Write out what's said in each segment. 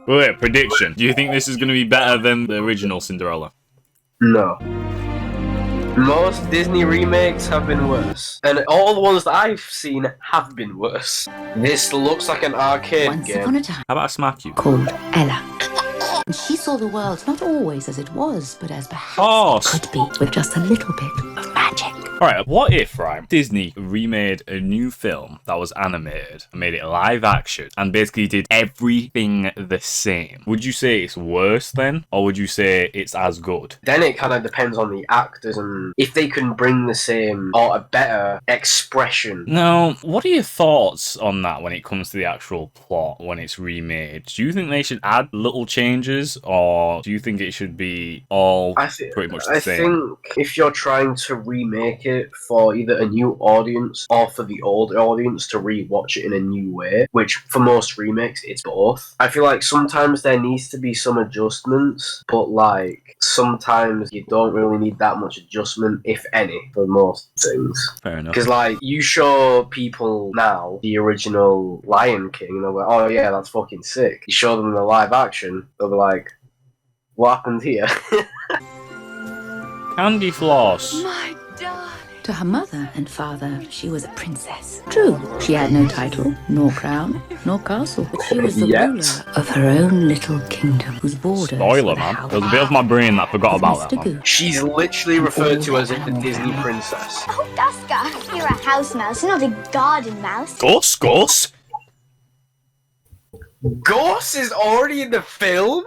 Wait, prediction. Do you think this is going to be better than the original Cinderella? No. Most Disney remakes have been worse. And all the ones that I've seen have been worse. This looks like an arcade Once game. upon a time, How about I smack you? called Ella. And she saw the world not always as it was, but as perhaps it could be, with just a little bit of magic. Alright, what if, right, Disney remade a new film that was animated and made it live action and basically did everything the same? Would you say it's worse then? Or would you say it's as good? Then it kind of depends on the actors and if they can bring the same or a better expression. Now, what are your thoughts on that when it comes to the actual plot when it's remade? Do you think they should add little changes or do you think it should be all pretty much the same? I think if you're trying to remake it for either a new audience or for the old audience to re-watch it in a new way, which for most remakes it's both. I feel like sometimes there needs to be some adjustments, but like sometimes you don't really need that much adjustment, if any, for most things. Fair enough. Because like you show people now the original Lion King and they're like, oh yeah, that's fucking sick. You show them the live action, they'll be like, what happened here? Candy floss. My darling. To her mother and father, she was a princess. True, she had no title, nor crown, nor castle, but she was the ruler of her own little kingdom, whose borders Spoiler, man. There was a bit of my brain that forgot about that one. She's literally referred to as the Disney princess. Oh, Duska, you're a house mouse, not a garden mouse. Gus, Gus? Gus is already in the film?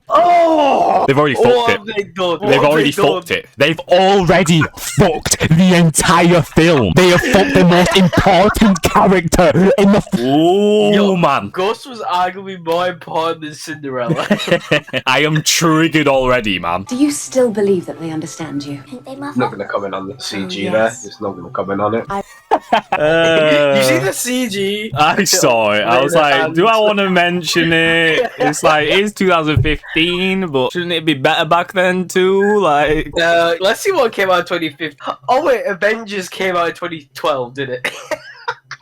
Oh! They've already fucked it. They've already fucked it. They've already fucked the entire film. They have fucked the most important character in the Ooh, man. Gus was arguably more important than Cinderella. I am triggered already, man. Do you still believe that they understand you? They mother. Not gonna comment on the CG yes. there. Just not gonna comment on it. You see the CG? I saw it. I was like, do I want to mention it? It's like, it's 2015, but shouldn't it be better back then too? Like, let's see what came out in 2015. Oh wait, Avengers came out in 2012, did it?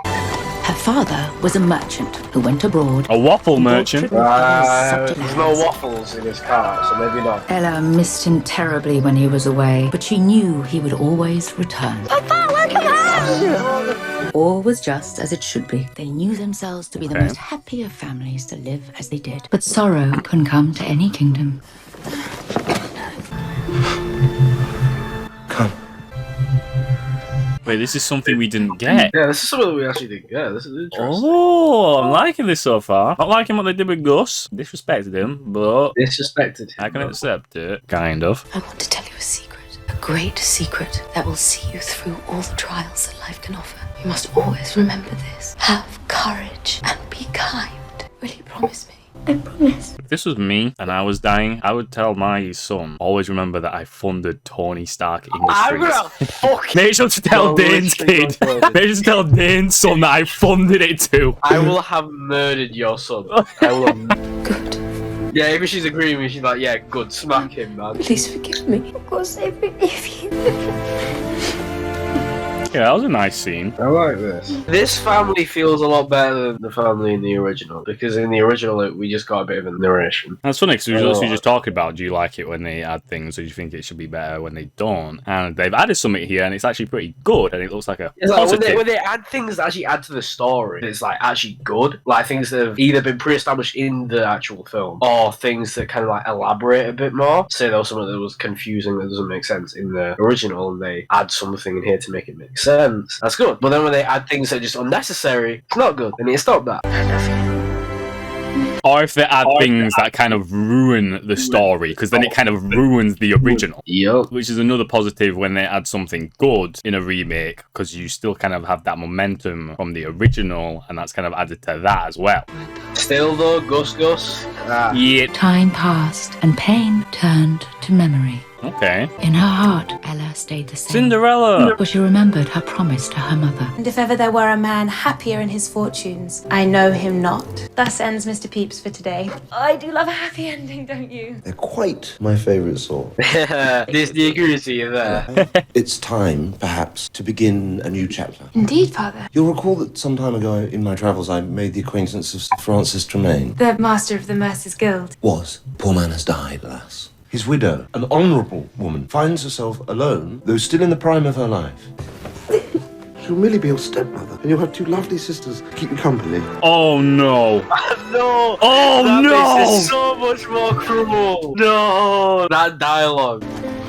Her father was a merchant who went abroad. A waffle merchant? There's no waffles in his car, so maybe not. Ella missed him terribly when he was away, but she knew he would always return. Papa, welcome home! All was just as it should be. They knew themselves to be the most happy of families to live as they did. But sorrow can come to any kingdom. Come. Wait, this is something we didn't get. Yeah, this is something we actually didn't get. This is interesting. Oh, I'm liking this so far. Not liking what they did with Gus. Disrespected him, but Disrespected him. I can accept it. Kind of. I want to tell you a secret. A great secret that will see you through all the trials that life can offer. You must always remember this. Have courage and be kind. Will you promise me? I promise. If this was me and I was dying, I would tell my son, always remember that I funded Tony Stark I'm Industries. gonna fuck Make sure to tell Dane's kid. Make sure to tell Dane's son that I funded it too. I will have murdered your son. I will have... Good. Yeah, even she's agreeing with me. She's like, yeah, good. Smack him, man. Please forgive me. Of course I forgive you. Yeah, that was a nice scene. I like this. This family feels a lot better than the family in the original, because in the original we just got a bit of a narration. That's funny because we were just talking about, do you like it when they add things, or do you think it should be better when they don't? And they've added something here, and it's actually pretty good, and it looks like a positive. Like when they add things that actually add to the story, it's like actually good. Like things that have either been pre-established in the actual film, or things that kind of like elaborate a bit more. Say there was something that was confusing that doesn't make sense in the original, and they add something in here to make it make sense. That's good. But then when they add things that are just unnecessary, it's not good. They need to stop that. Or if they add things that kind of ruin the story, because then it kind of ruins the original. Yep. Which is another positive when they add something good in a remake, because you still kind of have that momentum from the original, and that's kind of added to that as well. Still though, Gus. Yeah. Time passed and pain turned to memory. Okay. In her heart, Ella stayed the same. Cinderella! For she remembered her promise to her mother. And if ever there were a man happier in his fortunes, I know him not. Thus ends Mr. Pepys for today. I do love a happy ending, don't you? They're quite my favourite sort. Disney agrees with you there. It's time, perhaps, to begin a new chapter. Indeed, Father. You'll recall that some time ago in my travels I made the acquaintance of Sir Francis Tremaine. The master of the Mercers Guild. Was. Poor man has died, alas. His widow, an honourable woman, finds herself alone, though still in the prime of her life. She'll merely be your stepmother, and you'll have two lovely sisters to keep you company. Oh no! No! Oh that no! makes it so much more cruel. No! That dialogue.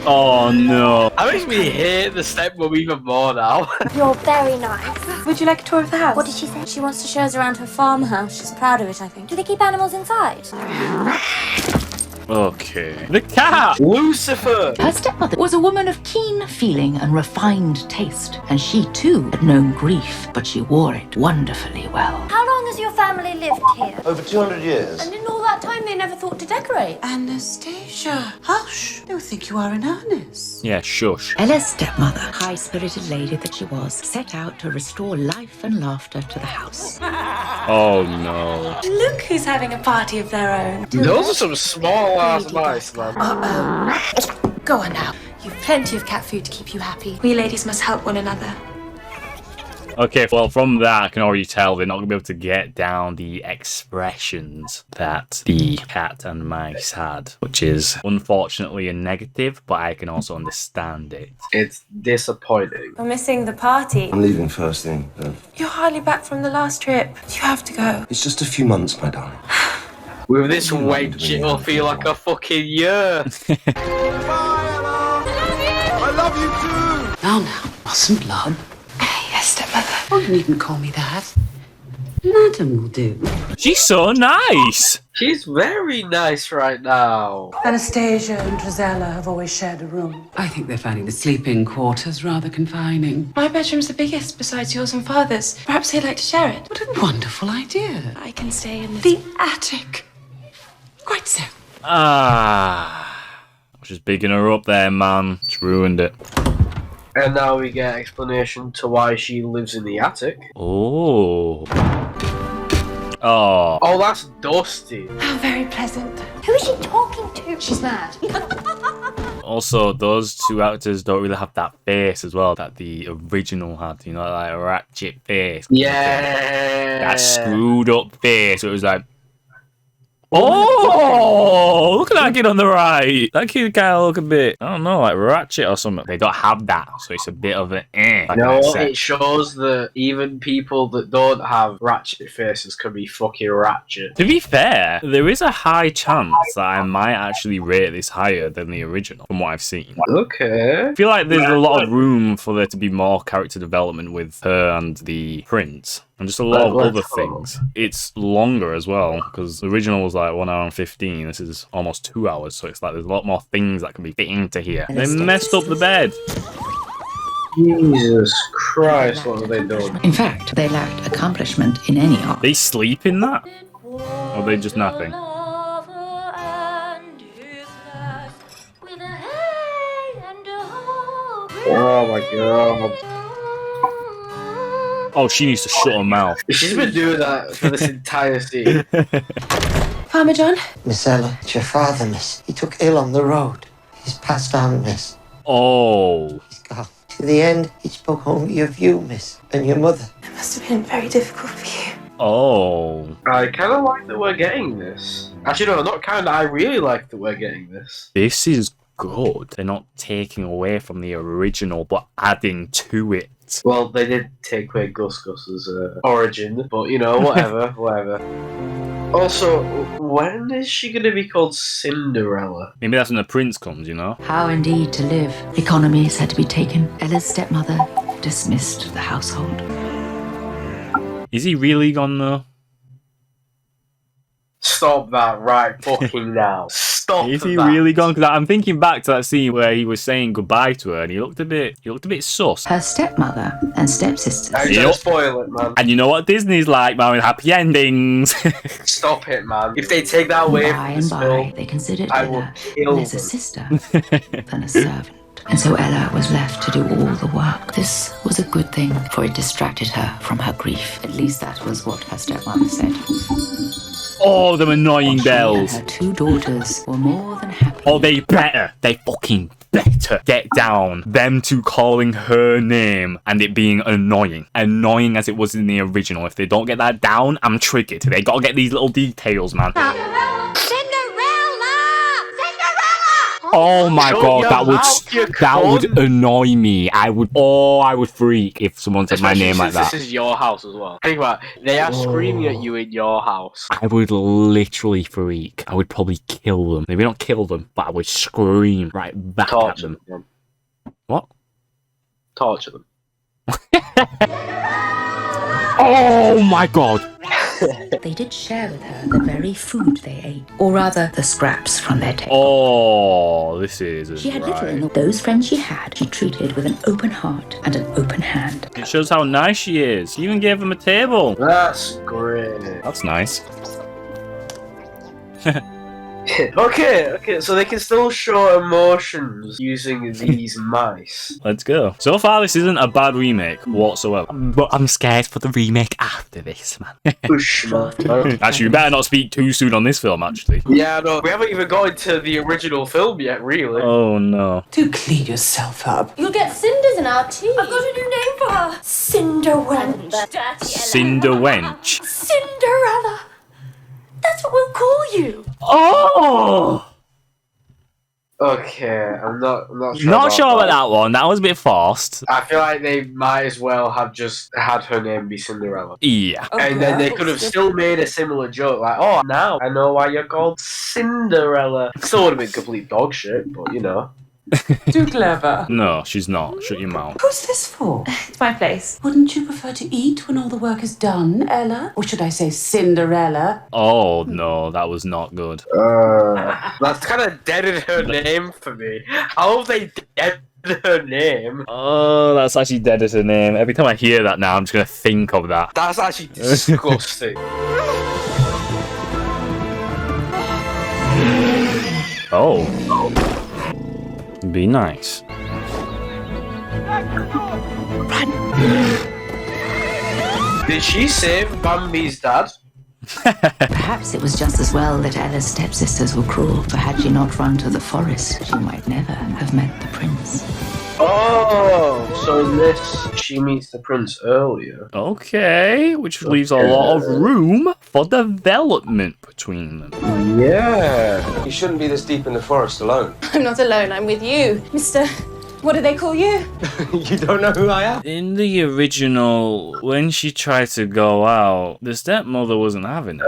Oh no! That makes me hate the stepmom even more now. You're very nice. Would you like a tour of the house? What did she say? She wants to show us around her farmhouse. She's proud of it, I think. Do they keep animals inside? Okay. The cat! Lucifer! Her stepmother was a woman of keen feeling and refined taste, and she too had known grief, but she wore it wonderfully well. How long has your family lived here? Over 200 years. And in all that time they never thought to decorate. Anastasia, hush. They'll think you are in earnest. Yeah, shush. Ella's stepmother, high-spirited lady that she was, set out to restore life and laughter to the house. Oh no. Look who's having a party of their own. Those are some small ass mice, man. Go on now. You've plenty of cat food to keep you happy. We ladies must help one another. Okay, well, from that, I can already tell they're not going to be able to get down the expressions that the cat and mice had, which is unfortunately a negative, but I can also understand it. It's disappointing. We're missing the party. I'm leaving first thing. You're hardly back from the last trip. You have to go. It's just a few months, my darling. With this wench, it'll feel like a fucking year. Now, mustn't love. Yes, stepmother. Oh, you needn't call me that. Madam will do. She's so nice! She's very nice right now. Anastasia and Drizella have always shared a room. I think they're finding the sleeping quarters rather confining. My bedroom's the biggest besides yours and father's. Perhaps they'd like to share it. What a wonderful idea. I can stay in The attic. Quite so. Ah. I was just bigging her up there, man. Just ruined it. And now we get explanation to why she lives in the attic. Oh. Oh. Oh, that's Dusty. How very pleasant. Who is she talking to? She's mad. Also, those two actors don't really have that face as well that the original had. You know, like a ratchet face. Yeah. That screwed up face. It was like, oh, look at that kid on the right. That kid kind of look a bit, I don't know, like ratchet or something. They don't have that, so it's a bit of an like No, I said. it shows that even people that don't have ratchet faces can be fucking ratchet. To be fair, there is a high chance that I might actually rate this higher than the original, from what I've seen. Okay. I feel like there's a lot of room for there to be more character development with her and the prince. And just a lot of other things. It's longer as well, because the original was like 1 hour and 15. This is almost 2 hours, so it's like there's a lot more things that can be fit into here. They messed up the bed. Jesus Christ, what have they done? In fact, they lacked accomplishment in any art. They sleep in that? Or are they just napping? Oh my god. Oh, she needs to shut her mouth. She's been doing that for this entire scene. Farmer John? Miss Ella, it's your father, miss. He took ill on the road. He's passed on, miss. Oh. He's gone. To the end, he spoke only of you, miss, and your mother. It must have been very difficult for you. Oh. I kind of like that we're getting this. Actually, no, not kind of. I really like that we're getting this. This is good. They're not taking away from the original, but adding to it. Well, they did take away Gus Gus's origin, but you know, whatever, whatever. Also, when is she going to be called Cinderella? Maybe that's when the prince comes, you know? How indeed to live. Economies had to be taken. Ella's stepmother dismissed the household. Is he really gone though? Stop that right fucking now. Stop stop Is he that. really gone? Because I'm thinking back to that scene where he was saying goodbye to her, and he looked a bit sus. Her stepmother and stepsisters. I'm trying to spoil it, man. And you know what Disney's like, man, with happy endings. Stop it, man. If they take that away By from and this by, film, they considered I will Ella kill less a them. sister than a servant. And so Ella was left to do all the work. This was a good thing, for it distracted her from her grief. At least that was what her stepmother said. Oh, them annoying She bells. and her two daughters were more than happy. Oh, they fucking better get down them two calling her name and it being annoying. Annoying as it was in the original. If they don't get that down, I'm triggered. They gotta get these little details, man. Oh my god, that would annoy me. I would freak if someone said my name like that. This is your house as well. Think about it. They are screaming at you in your house. I would literally freak. I would probably kill them. Maybe not kill them, but I would scream right back at them. What? Torture them. Oh my god. They did share with her the very food they ate, or rather, the scraps from their table. Oh, this is She had little in them. Those friends she had, she treated with an open heart and an open hand. It shows how nice she is. She even gave them a table. That's great. That's nice. Okay, so they can still show emotions using these mice. Let's go. So far, this isn't a bad remake whatsoever. But I'm scared for the remake after this, man. Push, man. Actually, you better not speak too soon on this film, actually. Yeah, no, we haven't even got into the original film yet, really. Oh, no. Do clean yourself up. You'll get cinders in our tea. I've got a new name for her. Cinderwench. Cinderwench. Cinderella. That's what we'll call you. Oh! Okay, I'm not sure. Not sure about that one. That was a bit forced. I feel like they might as well have just had her name be Cinderella. Yeah. And then they could have still made a similar joke, like, oh, now I know why you're called Cinderella. Still would have been complete dog shit, but you know. Too clever. No, she's not. Shut your mouth. Who's this for? It's my place. Wouldn't you prefer to eat when all the work is done, Ella? Or should I say Cinderella? Oh, no, that was not good. That's kind of deaded her name for me. How have they deaded her name? Oh, that's actually dead as her name. Every time I hear that now, I'm just going to think of that. That's actually disgusting. Oh. Be nice. Did she save Bambi's dad? Perhaps it was just as well that Ella's stepsisters were cruel, for had she not run to the forest, she might never have met the prince. Oh, so in this, she meets the prince earlier. Okay, which leaves a lot of room for development between them. Yeah. You shouldn't be this deep in the forest alone. I'm not alone. I'm with you, Mr. What do they call you? You don't know who I am? In the original, when she tried to go out, the stepmother wasn't having it.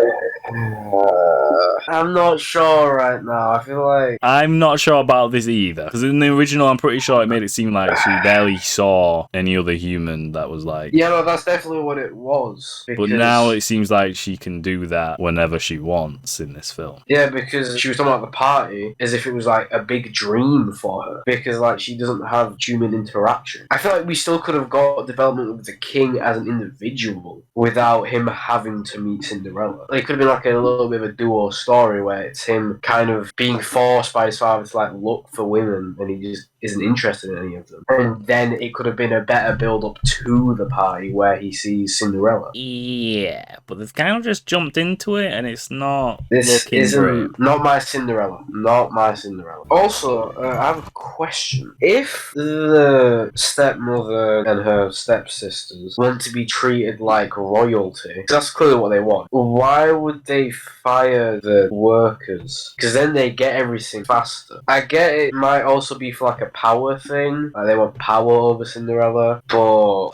I'm not sure right now. I feel like I'm not sure about this either. Because in the original, I'm pretty sure it made it seem like she barely saw any other human that was like... Yeah, no, that's definitely what it was. But now it seems like she can do that whenever she wants in this film. Yeah, because she was talking about the party as if it was like a big dream for her. Because like she doesn't have human interaction. I feel like we still could have got development with the king as an individual without him having to meet Cinderella. It could have been like a little bit of a duo story where it's him kind of being forced by his father to like look for women and he just isn't interested in any of them. And then it could have been a better build up to the party where he sees Cinderella. Yeah, but they've kind of just jumped into it and it's not This looking isn't great. not my Cinderella. Not my Cinderella. Also, I have a question. If the stepmother and her stepsisters want to be treated like royalty, that's clearly what they want, why would they fire the workers? Because then they get everything faster. I get it might also be for like a power thing. Like they want power over Cinderella, but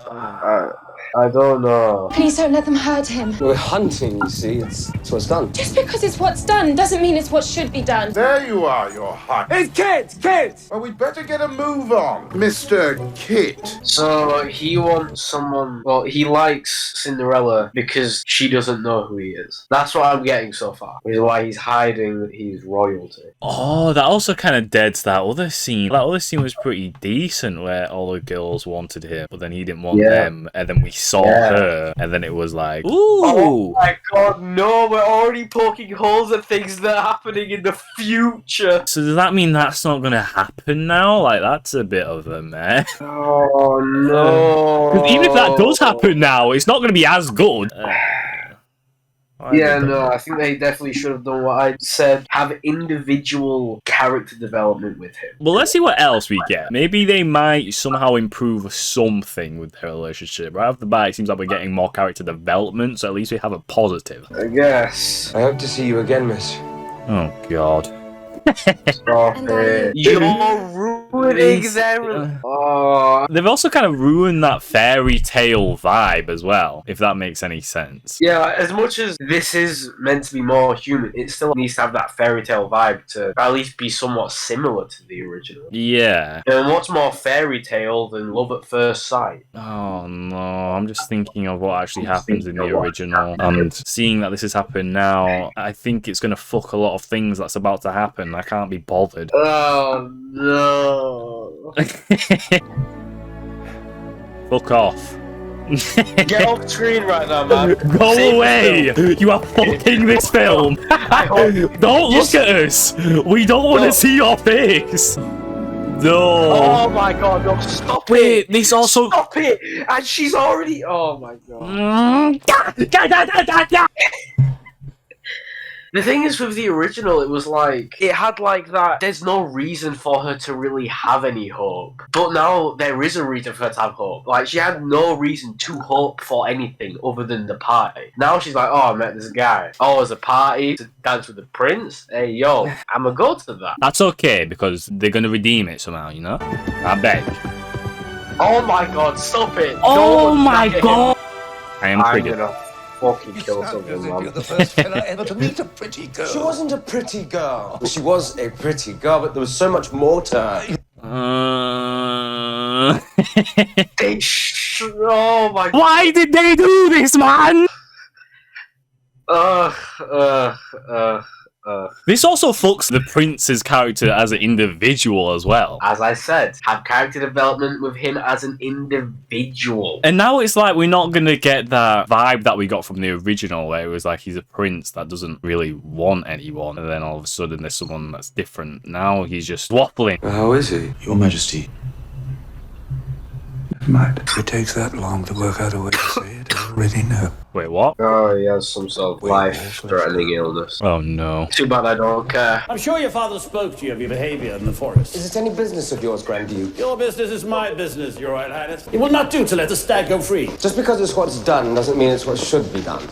I don't know. Please don't let them hurt him. We're hunting, you see. It's what's done. Just because it's what's done doesn't mean it's what should be done. There you are, your hut. It's kids! Well, we'd better get a move on, Mr. Kit. So he wants someone. Well, he likes Cinderella because she doesn't know who he is. That's what I'm getting so far. Which is why he's hiding that he's royalty. Oh, that also kind of deads that other scene. That other scene was pretty decent where all the girls wanted him, but then he didn't want them, and then we saw her, and then it was like, ooh. Oh my god, no, we're already poking holes at things that are happening in the future. So does that mean that's not going to happen now? Like, that's a bit of a mess. Oh no. Because even if that does happen now, it's not going to be as good. Yeah, no, I think they definitely should have done what I said. Have individual character development with him. Well, let's see what else we get. Maybe they might somehow improve something with their relationship. Right off the bat, it seems like we're getting more character development, so at least we have a positive. I guess. I hope to see you again, miss. Oh, God. Stop it. You're ruining them. Oh. They've also kind of ruined that fairy tale vibe as well, if that makes any sense. Yeah, as much as this is meant to be more human, it still needs to have that fairy tale vibe to at least be somewhat similar to the original. Yeah. And what's more fairy tale than love at first sight? Oh no, I'm just thinking of what actually happens in the original, and seeing that this has happened now, I think it's going to fuck a lot of things that's about to happen. I can't be bothered. Oh no. Fuck off. Get off screen right now, man. Go away! You are fucking this film! Don't look at us! We don't want to see your face! No! Oh my god, no, stop it! Wait, this also... Stop it! And she's already... Oh my god. The thing is, with the original, it was like, it had like that, there's no reason for her to really have any hope. But now, there is a reason for her to have hope. Like, she had no reason to hope for anything other than the party. Now she's like, oh, I met this guy. Oh, there's a party to dance with the prince? Hey, yo, I'ma go to that. That's okay, because they're gonna redeem it somehow, you know? I bet. Oh my god, stop it! Oh Don't my target god! him. I am triggered. I'm gonna fucking kill someone, man. You're the first fella ever to meet a pretty girl. She wasn't a pretty girl. Well, she was a pretty girl, but there was so much more to her. Oh my god. Why did they do this, man? This also fucks the prince's character as an individual as well. As I said, have character development with him as an individual. And now it's like we're not going to get that vibe that we got from the original, where it was like he's a prince that doesn't really want anyone, and then all of a sudden there's someone that's different. Now he's just waffling. How is he? Your Majesty. Never mind. If it takes that long to work out a way to say it, I already know. Wait, what? Oh, he has some sort of life-threatening illness. Oh no. Too bad I don't care. I'm sure your father spoke to you of your behavior in the forest. Is it any business of yours, Grand Duke? Your business is my business, Your Royal Highness. It will not do to let the stag go free. Just because it's what's done doesn't mean it's what should be done.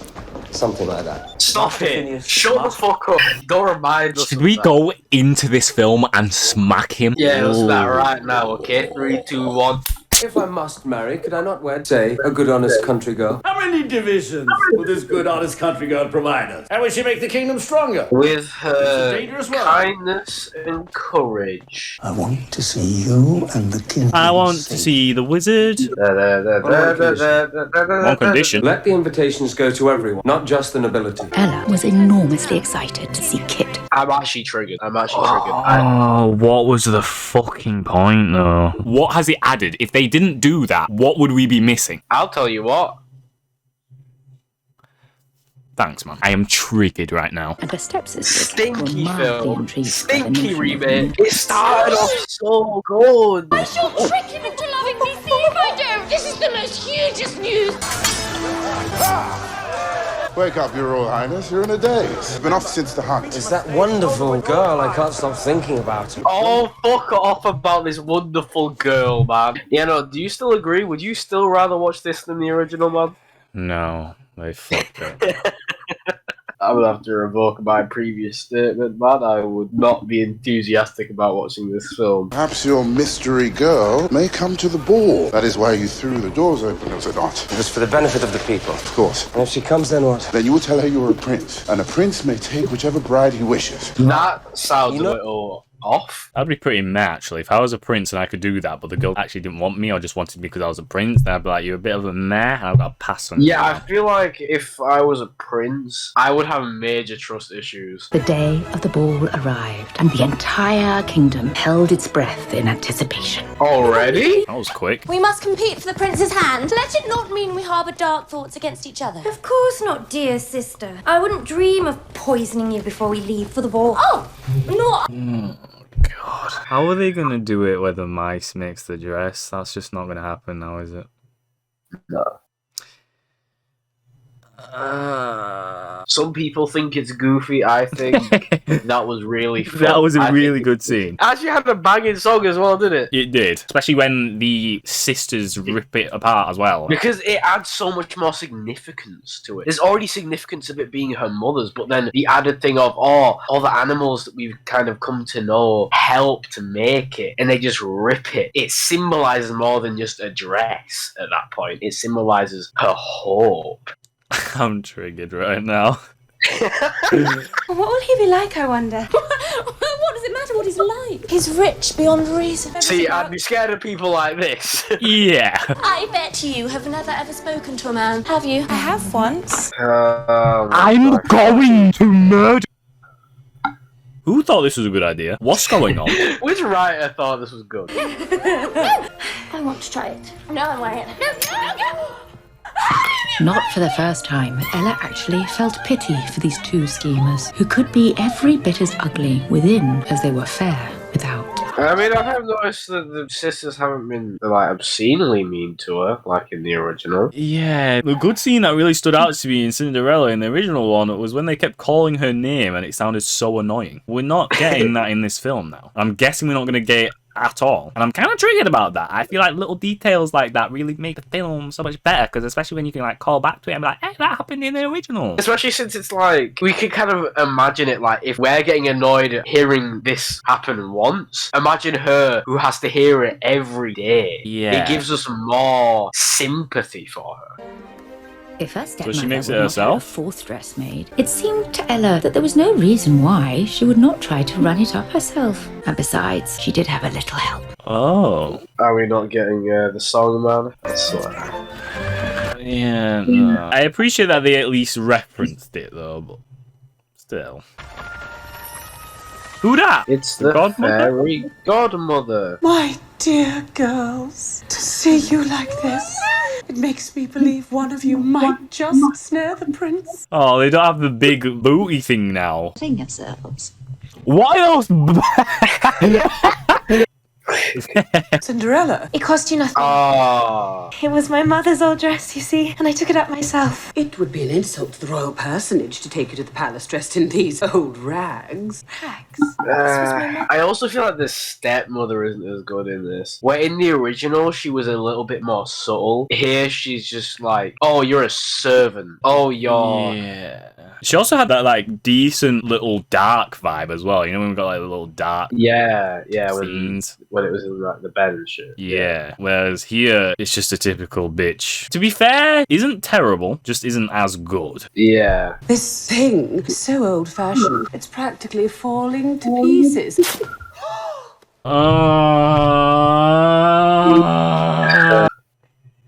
Something like that. Stop it! Shut the fuck up! Don't remind us. Should we go into this film and smack him? Yeah, let's do that right now, okay? 3, 2, 1. If I must marry, could I not wed, say, a good honest country girl? How many divisions will this good, honest country girl provide us? How will she make the kingdom stronger? With her dangerous work. kindness and courage. I want to see you and the king. I want to see the wizard. One condition. Let the invitations go to everyone, not just the nobility. Ella was enormously excited to see Kit. I'm actually triggered. Oh, what was the fucking point, though? What has it added? If they didn't do that, what would we be missing? I'll tell you what. Thanks, man. I am triggered right now. And her stepsisters Stinky were film. intrigued by the Stinky notion of remake. It started off so good. I shall trick him into loving me. See if I don't. This is the most hugest news. Wake up, Your Royal Highness. You're in a daze. I've been off since the hunt. It's that wonderful girl. I can't stop thinking about her. Oh, fuck off about this wonderful girl, man. Yeah, no, do you still agree? Would you still rather watch this than the original, man? No, they fucked it. I would have to revoke my previous statement, man. I would not be enthusiastic about watching this film. Perhaps your mystery girl may come to the ball. That is why you threw the doors open, was it not? It was for the benefit of the people. Of course. And if she comes, then what? Then you will tell her you are a prince, and a prince may take whichever bride he wishes. That sounds a little off. That'd be pretty meh, actually. If I was a prince and I could do that, but the girl actually didn't want me or just wanted me because I was a prince, then I'd be like, you're a bit of a meh, and I've got to pass on you. Yeah, I feel like if I was a prince, I would have major trust issues. The day of the ball arrived, and the entire kingdom held its breath in anticipation. Already? That was quick. We must compete for the prince's hand. Let it not mean we harbour dark thoughts against each other. Of course not, dear sister. I wouldn't dream of poisoning you before we leave for the ball. Oh, no. God. How are they going to do it where the mice makes the dress? That's just not going to happen now, is it? No. Some people think it's goofy. I think that was really fun. That was a really good scene. It actually had a banging song as well, didn't it? It did. Especially when the sisters rip it apart as well. Because it adds so much more significance to it. There's already significance of it being her mother's, but then the added thing of, all the animals that we've kind of come to know help to make it, and they just rip it. It symbolizes more than just a dress at that point. It symbolizes her hope. I'm triggered right now. What will he be like, I wonder? What does it matter what he's like? He's rich beyond reason. See, I'd be scared of people like this. Yeah. I bet you have never ever spoken to a man, have you? I have once. I'm going to murder. Who thought this was a good idea? What's going on? Which writer thought this was good? I want to try it. No, I'm wearing it. No. Not for the first time, Ella actually felt pity for these two schemers, who could be every bit as ugly within as they were fair without. I mean, I have noticed that the sisters haven't been, like, obscenely mean to her, like in the original. Yeah, the good scene that really stood out to me in Cinderella in the original one was when they kept calling her name and it sounded so annoying. We're not getting that in this film now. I'm guessing we're not going to get it at all. And I'm kind of triggered about that. I feel like little details like that really make the film so much better, because especially when you can like call back to it and be like, hey, that happened in the original. Especially since it's like, we can kind of imagine it like, if we're getting annoyed at hearing this happen once, imagine her who has to hear it every day. Yeah. It gives us more sympathy for her. If her So stepmother she makes would it not herself? have a fourth dress made, it seemed to Ella that there was no reason why she would not try to run it up herself. And besides, she did have a little help. Oh. Are we not getting the song, man? Yeah, no. I appreciate that they at least referenced it though, but still. Who that? It's the fairy godmother. My dear girls, to see you like this, it makes me believe one of you might just snare the prince. Oh, they don't have the big booty thing now. Sing yourselves. What else? Cinderella. It cost you nothing. Oh. It was my mother's old dress, you see, and I took it up myself. It would be an insult to the royal personage to take you to the palace dressed in these old rags. I also feel like the stepmother isn't as good in this. Where in the original, she was a little bit more subtle. Here, she's just like, oh, you're a servant. Oh, you're... Yeah. She also had that, like, decent little dark vibe as well. You know, when we got, like, the little dark scenes. When it was in, like, the bed and shit. Yeah. Whereas here, it's just a typical bitch. To be fair, isn't terrible, just isn't as good. Yeah. This thing is so old-fashioned, it's practically falling to pieces. I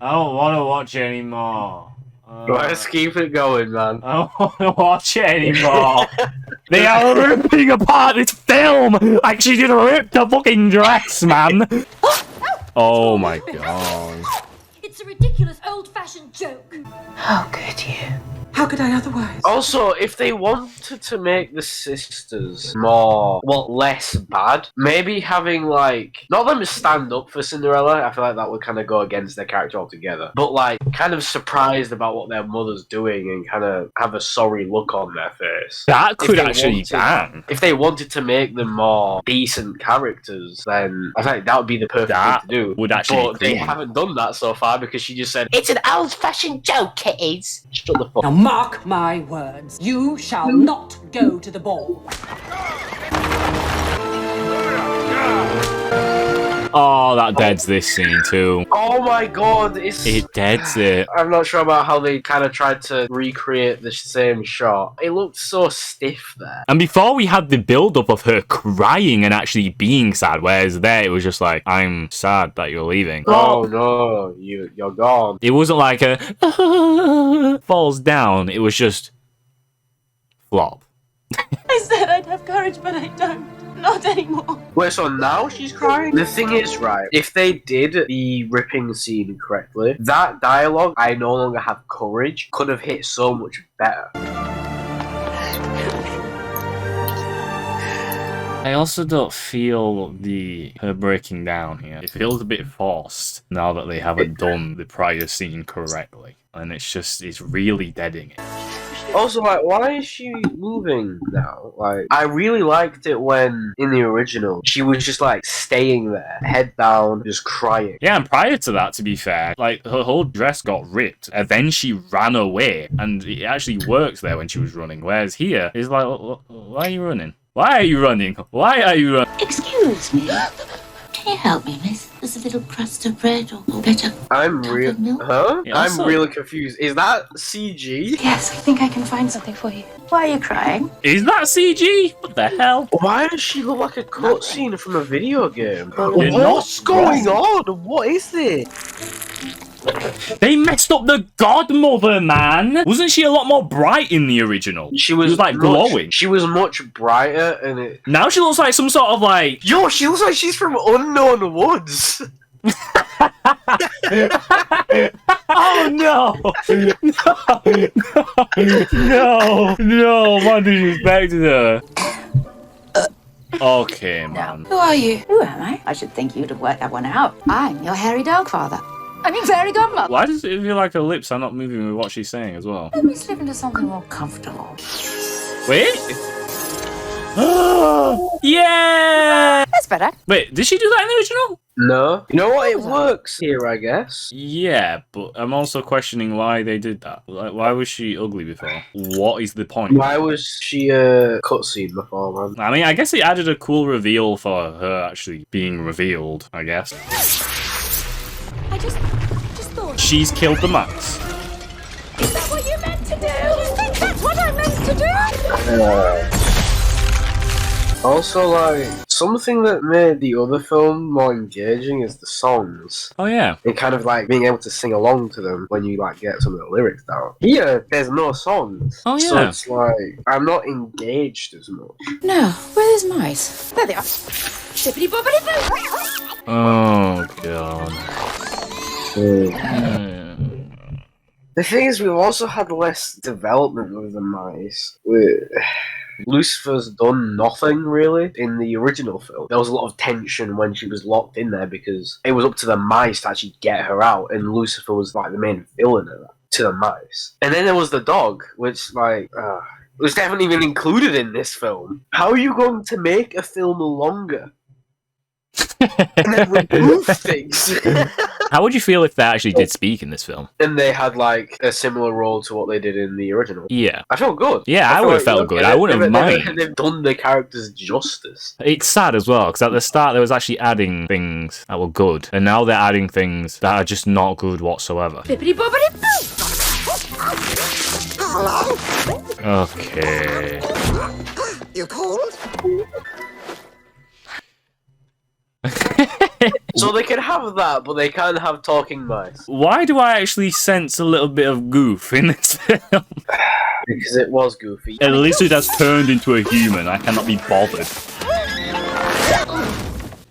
don't want to watch it anymore. Let's keep it going, man. I don't want to watch it anymore. They are ripping apart this film like she just ripped a fucking dress, man. Oh my god. It's a ridiculous old-fashioned joke. How could you? How could I otherwise? Also, if they wanted to make the sisters more, well, less bad, maybe having, like, not them stand up for Cinderella, I feel like that would kind of go against their character altogether, but, like, kind of surprised about what their mother's doing and kind of have a sorry look on their face. That could actually bang. If they wanted to make them more decent characters, then I think that would be the perfect thing to do. Would actually but they haven't done that so far because she just said, It's an old-fashioned joke, it is. Shut the fuck Now, Mark my words. You shall not go to the ball. Oh, that deads this scene too. Oh my god, It deads it. I'm not sure about how they kind of tried to recreate the same shot. It looked so stiff there. And before we had the build-up of her crying and actually being sad, whereas there it was just like, I'm sad that you're leaving. Oh no, you're gone. It wasn't like a falls down. It was just flop. I said I'd have courage, but I don't. Not anymore. Wait, so now she's crying? The thing is, right, if they did the ripping scene correctly, that dialogue, I no longer have courage, could have hit so much better. I also don't feel her breaking down here. It feels a bit forced now that they haven't done the prior scene correctly. And it's really deading it. Also, like, why is she moving now? Like, I really liked it when, in the original, she was just, like, staying there, head down, just crying. Yeah, and prior to that, to be fair, like, her whole dress got ripped, and then she ran away, and it actually worked there when she was running, whereas here, it's like, why are you running? Why are you running? Why are you running? Excuse me. Can you help me, miss? There's a little crust of bread or better. I'm really... Huh? Yeah, also- I'm really confused. Is that CG? Yes, I think I can find something for you. Why are you crying? Is that CG? What the hell? Why does she look like a cutscene from a video game? You're What's going on? What is this? They messed up the godmother, man! Wasn't she a lot more bright in the original? She was like glowing. She was much brighter, and it... Now she looks like some sort of like... Yo, she looks like she's from Unknown Woods! Oh no! No, man disrespected her. Okay, man. Who are you? Who am I? I should think you'd have worked that one out. I'm your hairy dog father. I mean, fairy godmother. Why does it feel like her lips are not moving with what she's saying as well? Let me slip into something more comfortable. Wait! Yeah! That's better. Wait, did she do that in the original? No. You know what? It works here, I guess. Yeah, but I'm also questioning why they did that. Like, why was she ugly before? What is the point? Why was she a cutscene before, man? I mean, I guess it added a cool reveal for her actually being revealed, I guess. I just thought. She's killed the Max. Is that what you meant to do? You think that's what I meant to do? Also, like, something that made the other film more engaging is the songs. Oh, yeah. And kind of, like, being able to sing along to them when you, like, get some of the lyrics down. Here, there's no songs. Oh, yeah. So it's like, I'm not engaged as much. No, where is mice? There they are. Shippity boppity boo. Oh, God. The thing is, we've also had less development with the mice. Lucifer's done nothing, really, in the original film. There was a lot of tension when she was locked in there because it was up to the mice to actually get her out, and Lucifer was, like, the main villain of that, to the mice. And then there was the dog, which, like, was definitely even included in this film. How are you going to make a film longer? And then remove things. How would you feel if they actually did speak in this film? And they had, like, a similar role to what they did in the original. Yeah. I felt good. Yeah, I would have felt good. I wouldn't have minded. They've done the characters justice. It's sad as well, because at the start there was actually adding things that were good, and now they're adding things that are just not good whatsoever. Bippity boppity boo. Okay. You cold? So they can have that, but they can't have talking mice. Why do I actually sense a little bit of goof in this film? Because it was goofy. At least it has turned into a human. I cannot be bothered.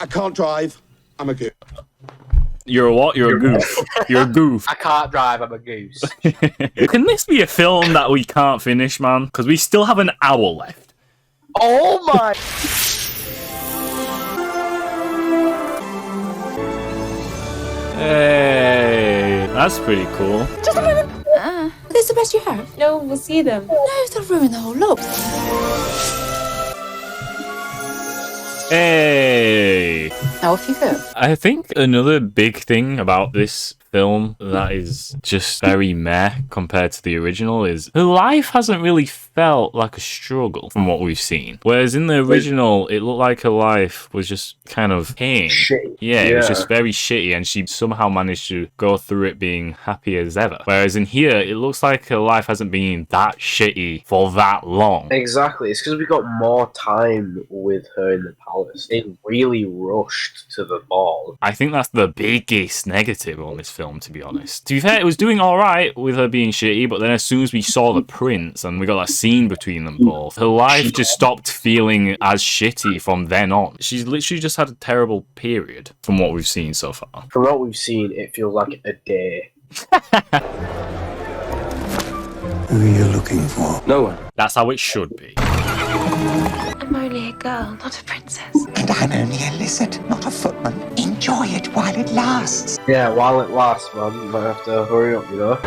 I can't drive. I'm a goof. You're a what? You're a goof. You're a goof. I can't drive, I'm a goose. Can this be a film that we can't finish, man? Because we still have an hour left. Oh my... Hey, that's pretty cool. Just a moment. Are these the best you have? No, we'll see them. No, they'll ruin the whole look. Hey. Now off you go. I think another big thing about this film that is just very meh compared to the original is her life hasn't really felt like a struggle from what we've seen. Whereas in the original, it looked like her life was just kind of pain. Shitty. Yeah, it was just very shitty, and she somehow managed to go through it being happy as ever. Whereas in here, it looks like her life hasn't been that shitty for that long. Exactly. It's because we got more time with her in the palace. It really rushed to the ball. I think that's the biggest negative on this film, to be honest. To be fair, it was doing alright with her being shitty, but then as soon as we saw the prince and we got that scene between them both, her life just stopped feeling as shitty from then on. She's literally just had a terrible period from what we've seen so far. From what we've seen, it feels like a day. Who are you looking for? No one. That's how it should be. I'm only a girl, not a princess. And I'm only a lizard, not a footman. Enjoy it while it lasts. Yeah, while it lasts, man. You might have to hurry up, you know?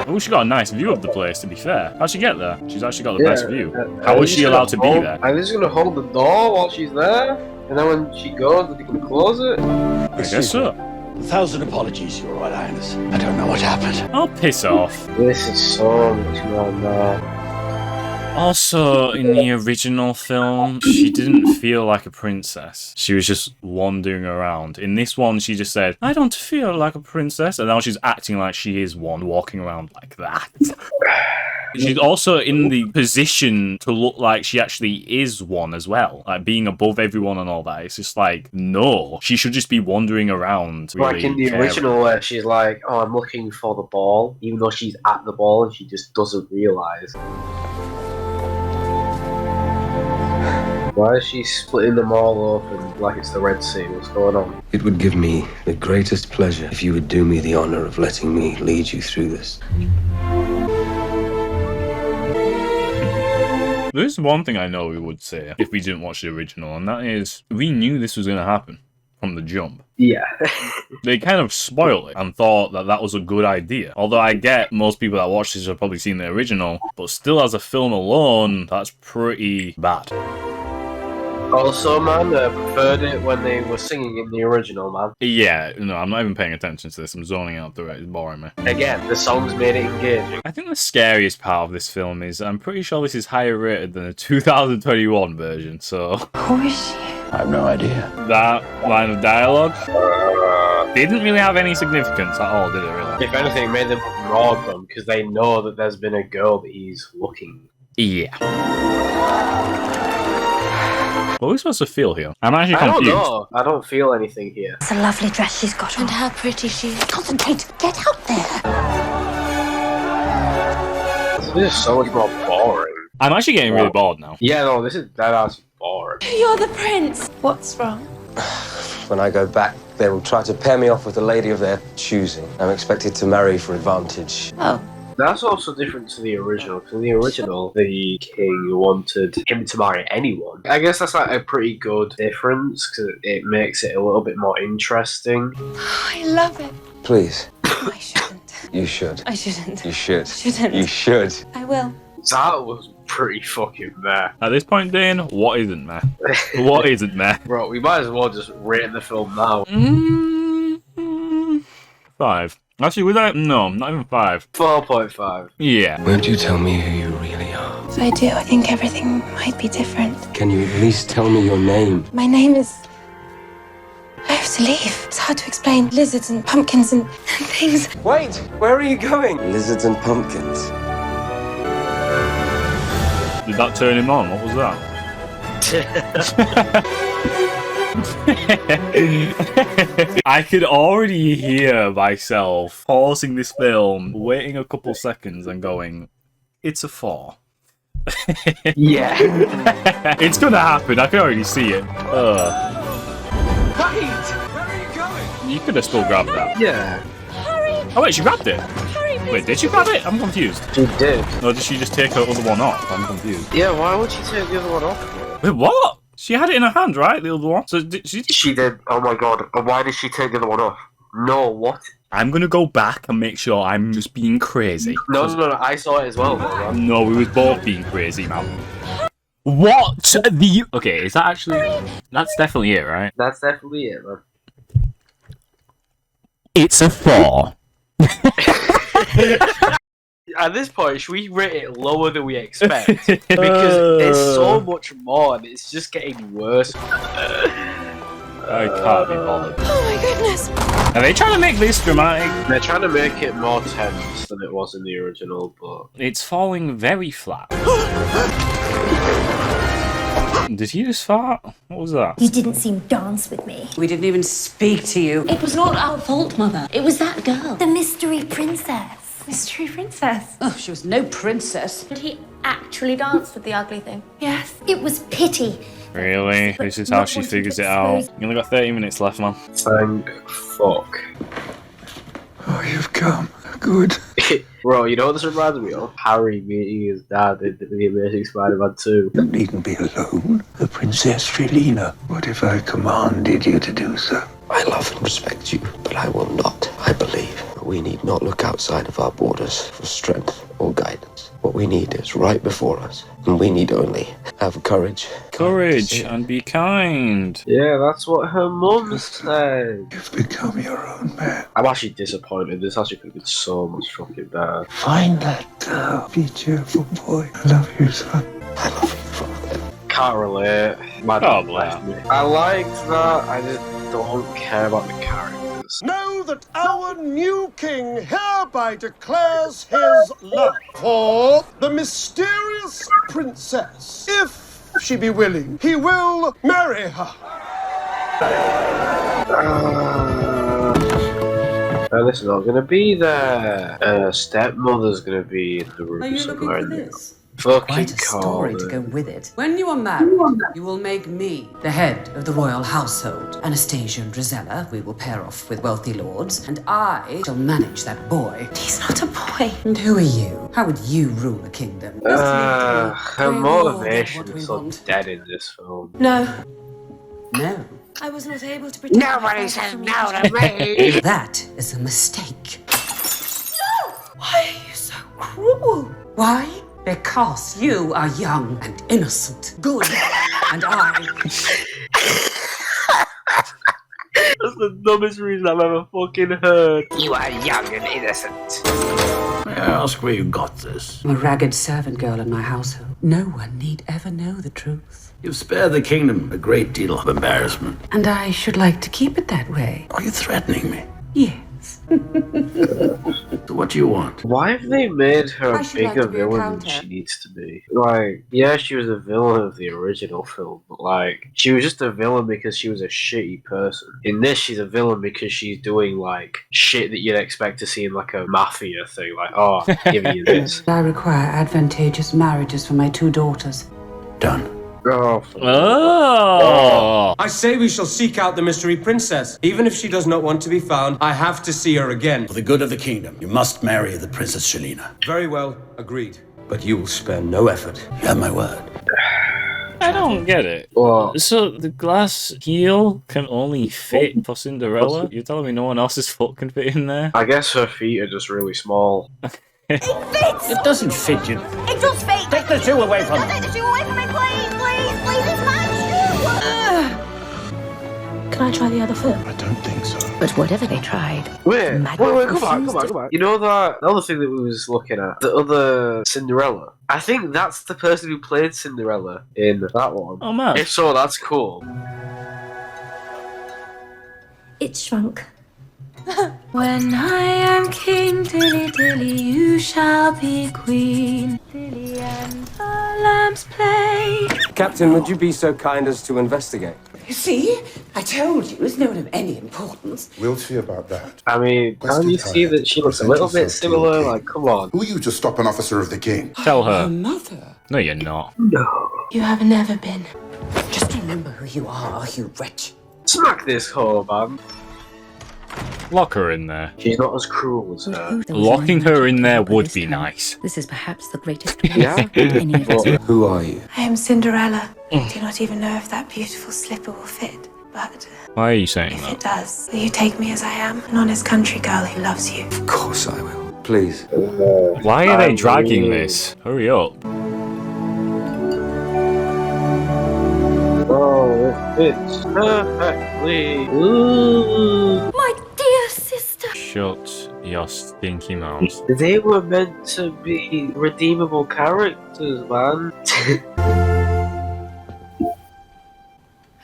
Oh, she got a nice view of the place, to be fair. How'd she get there? She's actually got the best view. How was she allowed to be there? I'm just gonna hold the door while she's there, and then when she goes, they can close it. I guess so. 1,000 apologies, Your Royal Highness. I don't know what happened. Oh, piss off. This is so much more now. Also, in the original film, she didn't feel like a princess. She was just wandering around. In this one, she just said, I don't feel like a princess. And now she's acting like she is one, walking around like that. She's also in the position to look like she actually is one as well. Like, being above everyone and all that. It's just like, no. She should just be wandering around. Really Like in the original where she's like, oh, I'm looking for the ball, even though she's at the ball and she just doesn't realise. Why is she splitting them all open like it's the Red Sea? What's going on? It would give me the greatest pleasure if you would do me the honor of letting me lead you through this. There's one thing I know we would say if we didn't watch the original, and that is, we knew this was going to happen from the jump. Yeah. They kind of spoiled it and thought that that was a good idea. Although I get most people that watch this have probably seen the original, but still as a film alone, that's pretty bad. Also, man, I preferred it when they were singing in the original, man. Yeah, no, I'm not even paying attention to this. I'm zoning out through it. It's boring me. Again, the songs made it engaging. I think the scariest part of this film is I'm pretty sure this is higher rated than the 2021 version, so... Who is she? I have no idea. That line of dialogue didn't really have any significance at all, did it really? If anything, it made them more dumb, because they know that there's been a girl that he's looking. Yeah. What are we supposed to feel here? I'm actually confused. I don't know. I don't feel anything here. It's a lovely dress she's got on. And how pretty she is. Concentrate. Get out there. This is so much more boring. I'm actually getting really bored now. Yeah, no, this is that's boring. You're the prince. What's wrong? When I go back, they will try to pair me off with a lady of their choosing. I'm expected to marry for advantage. Oh. That's also different to the original, because in the original, the king wanted him to marry anyone. I guess that's like a pretty good difference, because it makes it a little bit more interesting. I love it. Please. I shouldn't. You should. I shouldn't. You should. Shouldn't. You should. I will. That was pretty fucking meh. At this point, Dane, what isn't meh? What isn't meh? Bro, we might as well just rate the film now. 5. Actually, with that, no, not even 5. 4.5. Yeah. Won't you tell me who you really are? If I do, I think everything might be different. Can you at least tell me your name? My name is... I have to leave. It's hard to explain. Lizards and pumpkins and things. Wait! Where are you going? Lizards and pumpkins. Did that turn him on? What was that? I could already hear myself pausing this film, waiting a couple seconds and going, it's a 4. Yeah. It's gonna happen, I can already see it. Wait! Where are you going? You could have still grabbed that. Yeah. Hurry! Oh wait, she grabbed it! Hurry! Wait, did she grab it? I'm confused. She did. Or did she just take her other one off? I'm confused. Yeah, why would she take the other one off? Wait, what? She had it in her hand, right? The other one? So did she... She did. Oh my god. Why did she take the other one off? No, what? I'm gonna go back and make sure I'm just being crazy. No, I saw it as well, though, man. No, we was both being crazy, man. What the... Okay, is that actually... That's definitely it, right? That's definitely it, man. It's a 4. At this point, should we rate it lower than we expect? Because there's so much more, and it's just getting worse. I can't be bothered. Oh my goodness. Are they trying to make this dramatic? They're trying to make it more tense than it was in the original, but It's falling very flat. Did he just fart? What was that? You didn't seem dance with me. We didn't even speak to you. It was not our fault, Mother. It was that girl. The mystery princess. Mystery princess. Oh, she was no princess. Did he actually dance with the ugly thing? Yes. It was pity. Really? This is how she figures it out. You only got 30 minutes left, man. thank fuck. Oh, you've come. Good. Bro, you know what this reminds me of? Harry meeting his dad in The Amazing Spider-Man 2. You needn't be alone. The Princess Trilina. What if I commanded you to do so? I love and respect you, but I will not. I believe that we need not look outside of our borders for strength or guidance. What we need is right before us, and we need only have courage. Courage and be kind. Yeah, that's what her mum said. You've become your own man. I'm actually disappointed. This actually could have been so much fucking better. Find that girl. Be cheerful, boy. I love you, son. I love you, Father. Can't relate. My Oh, dad left me. I liked that. I just don't care about the characters. Know that our new king hereby declares his love for the mysterious princess. If she be willing, he will marry her. This is not gonna be there. Stepmother's gonna be in the room Are you somewhere. looking for this? Fucking Quite a story to go with it. When you are married, you will make me the head of the royal household. Anastasia and Drizella, we will pair off with wealthy lords, and I shall manage that boy. He's not a boy. And who are you? How would you rule a kingdom? Her motivation is so dead in this film. No. No. I was not able to protect Nobody says no to me. That is a mistake. No! Why are you so cruel? Why? Because you are young and innocent, good, and I. That's the dumbest reason I've ever fucking heard. You are young and innocent. May I ask where you got this? I'm a ragged servant girl in my household. No one need ever know the truth. You've spared the kingdom a great deal of embarrassment. And I should like to keep it that way. Are you threatening me? Yes. So what do you want? Why have they made her I a should like bigger to be a villain than countess. she needs to be? Like, yeah, she was a villain of the original film, but like, she was just a villain because she was a shitty person. In this, she's a villain because she's doing like shit that you'd expect to see in like a mafia thing. Like, oh, I'm giving you this. I require advantageous marriages for my 2 daughters. Done. Oh. I say we shall seek out the mystery princess. Even if she does not want to be found, I have to see her again. For the good of the kingdom, you must marry the Princess Shalina. Very well, agreed. But you will spare no effort. You have my word. I don't get it. Well, So the glass heel can only fit for Cinderella? You're telling me no one else's foot can fit in there? I guess her feet are just really small. It fits! It doesn't fit you. It does fit! Take the shoe away from me. Take the shoe away from me, please! Please! Please! It's my shoe! Can I try the other foot? I don't think so. But whatever they tried, Wait, Maggie come back. You know that the other thing that we was looking at, the other Cinderella? I think that's the person who played Cinderella in that one. Oh man. If so, that's cool. It shrunk. When I am king, dilly dilly, you shall be queen. Dilly and the lambs play. Captain, would you be so kind as to investigate? You see? I told you, it's no one of any importance. We'll see about that. I mean, can you see that she looks a little bit similar? Like, come on. Who are you to stop an officer of the king? Tell her. Mother. No, you're not. No. You have never been. Just remember who you are, you wretch. Smack this whore, man. Lock her in there. She's not as cruel as her. Locking her in there would be nice. this is perhaps the greatest Yeah? any of us. Who are you? I am Cinderella. I do not even know if that beautiful slipper will fit, but Why are you saying if that? it does, will you take me as I am? An honest country girl who loves you. Of course I will. Please. Why are they dragging this? Hurry up. Oh, it fits perfectly. Ooh. My dear sister! your stinky mouth. They were meant to be redeemable characters, man.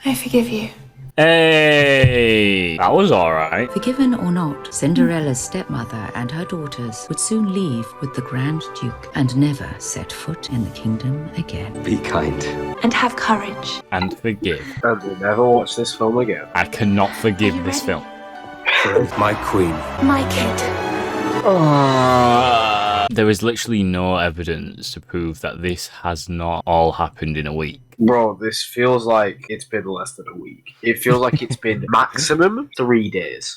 I forgive you. Hey, that was alright. Forgiven or not, Cinderella's stepmother and her daughters would soon leave with the Grand Duke and never set foot in the kingdom again. Be kind. And have courage. And forgive. And we'll never watch this film again. I cannot forgive this film. My queen. My kid. There is literally no evidence to prove that this has not all happened in a week. Bro, this feels like it's been less than a week. It feels like it's been maximum 3 days.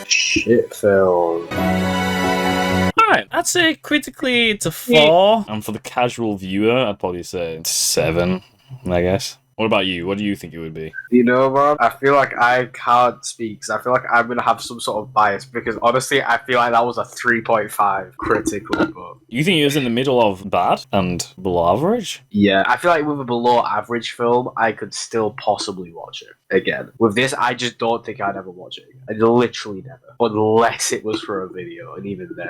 Shit film. Alright, I'd say critically it's a 4. And for the casual viewer, I'd probably say 7, I guess. What about you? What do you think it would be? You know, man, I feel like I can't speak because I feel like I'm going to have some sort of bias because honestly, I feel like that was a 3.5 critically, but... You think it was in the middle of bad and below average? Yeah, I feel like with a below average film, I could still possibly watch it again. With this, I just don't think I'd ever watch it again. I'd literally never. Unless it was for a video, and even then,